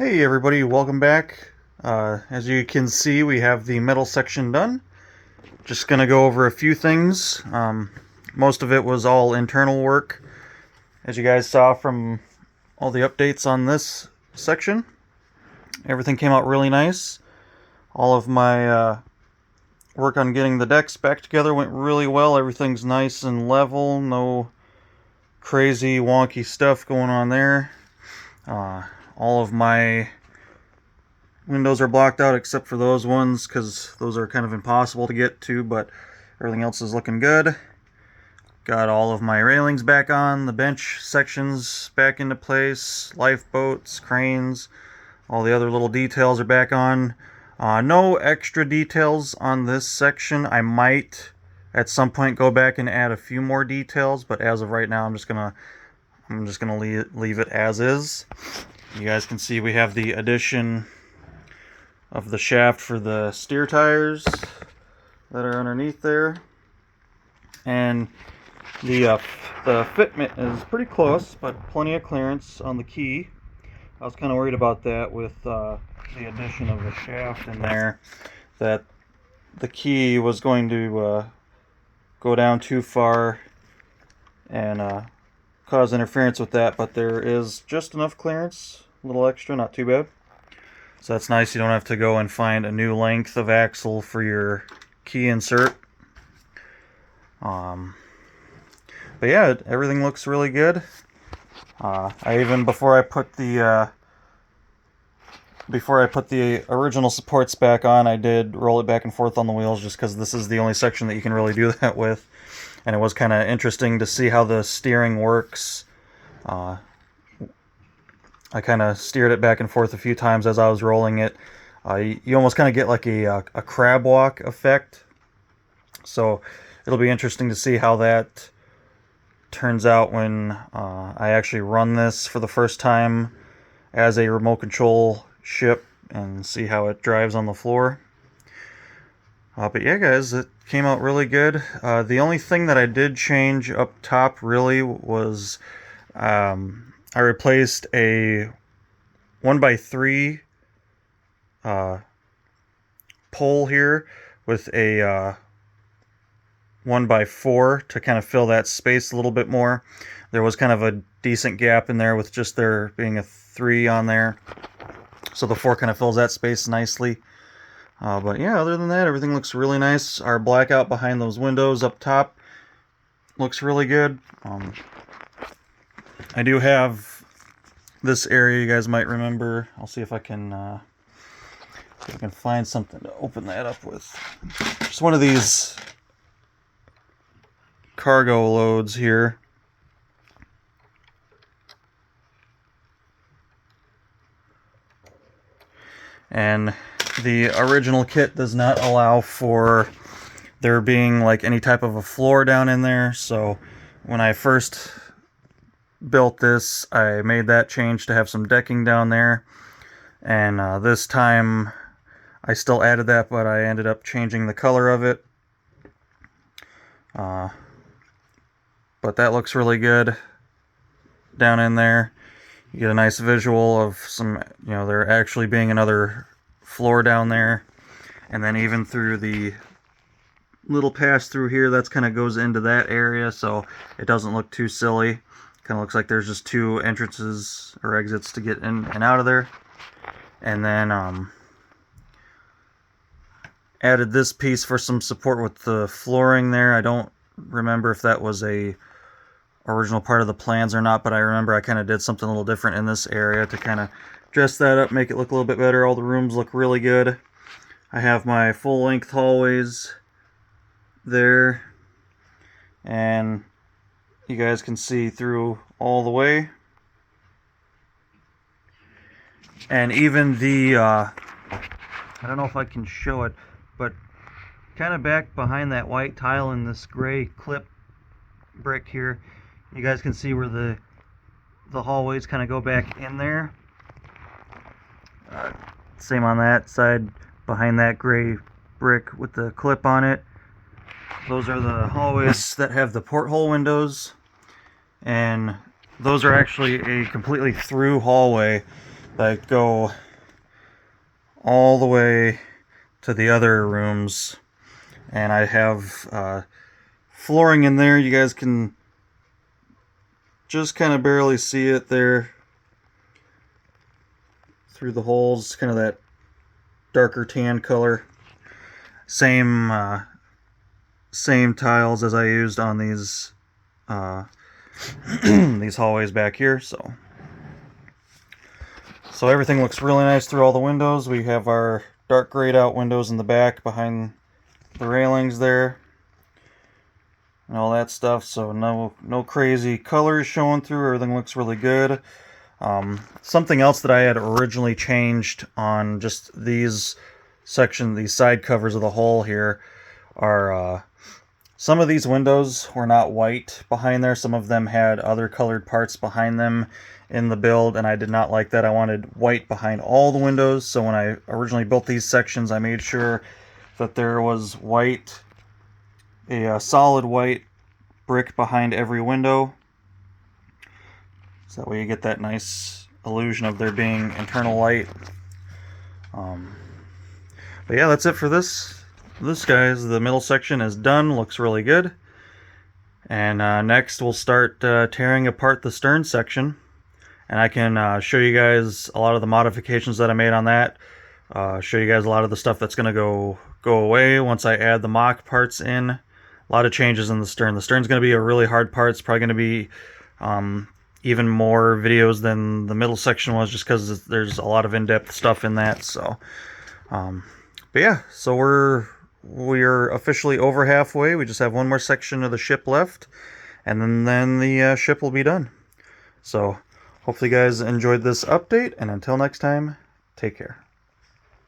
Hey everybody, welcome back. As you can see, we have the metal section done. Just gonna go over a few things. Most of it was all internal work, as you guys saw from all the updates on this section. Everything came out really nice. All of my work on getting the decks back together went really well. Everything's nice and level, no crazy wonky stuff going on there. All of my windows are blocked out except for those ones because those are kind of impossible to get to, but everything else is looking good. Got all of my railings back on, the bench sections back into place, lifeboats, cranes, all the other little details are back on. No extra details on this section. I might at some point go back and add a few more details, but as of right now I'm just gonna leave it as is. You guys can see we have the addition of the shaft for the steer tires that are underneath there, and the fitment is pretty close, but plenty of clearance on the key. I was kind of worried about that with the addition of the shaft in there, that the key was going to go down too far and cause interference with that, but there is just enough clearance, a little extra, not too bad. So that's nice, you don't have to go and find a new length of axle for your key insert. But yeah, everything looks really good. I even, before I put the original supports back on, I did roll it back and forth on the wheels just because this is the only section that you can really do that with. And it was kind of interesting to see how the steering works. I kind of steered it back and forth a few times as I was rolling it. You almost kind of get like a crab walk effect. So it'll be interesting to see how that turns out when I actually run this for the first time as a remote control ship and see how it drives on the floor. But yeah, guys, it came out really good. The only thing that I did change up top really was I replaced a 1x3 pole here with a 1x4 to kind of fill that space a little bit more. There was kind of a decent gap in there with just there being a 3 on there. So the 4 kind of fills that space nicely. But yeah, other than that, everything looks really nice. Our blackout behind those windows up top looks really good. I do have this area, you guys might remember. I'll see if I can find something to open that up with. Just one of these cargo loads here. And the original kit does not allow for there being like any type of a floor down in there, so when I first built this, I made that change to have some decking down there, and this time I still added that, but I ended up changing the color of it. But that looks really good down in there. You get a nice visual of some, there actually being another floor down there, and then even through the little pass through here, that's kind of goes into that area, so it doesn't look too silly. Kind of looks like there's just 2 entrances or exits to get in and out of there. And then added this piece for some support with the flooring there. I don't remember if that was a original part of the plans or not, but I remember I kind of did something a little different in this area to kind of dress that up, make it look a little bit better. All the rooms look really good. I have my full-length hallways there, and you guys can see through all the way. And even the, I don't know if I can show it, but kind of back behind that white tile in this gray clip brick here, you guys can see where the hallways kind of go back in there. Same on that side, behind that gray brick with the clip on it. Those are the hallways that have the porthole windows, and those are actually a completely through hallway. that go all the way to the other rooms. And I have flooring in there. You guys can just kind of barely see it there through the holes, kind of that darker tan color. Same tiles as I used on these these hallways back here. So everything looks really nice through all the windows. We have our dark grayed out windows in the back behind the railings there and all that stuff. So no crazy colors showing through. Everything looks really good. Something else that I had originally changed on just these side covers of the hull here are some of these windows were not white behind there. Some of them had other colored parts behind them in the build, and I did not like that. I wanted white behind all the windows, so when I originally built these sections, I made sure that there was white, a solid white brick behind every window. So that way you get that nice illusion of there being internal light. But yeah, that's it for this. This, guys, the middle section is done. Looks really good. And next we'll start tearing apart the stern section. And I can show you guys a lot of the modifications that I made on that. Show you guys a lot of the stuff that's going to go away once I add the mock parts in. A lot of changes in the stern. The stern's going to be a really hard part. It's probably going to be even more videos than the middle section was, just because there's a lot of in-depth stuff in that. So, but yeah, so we're officially over halfway. We just have one more section of the ship left, and then the ship will be done. So hopefully you guys enjoyed this update, and until next time, take care.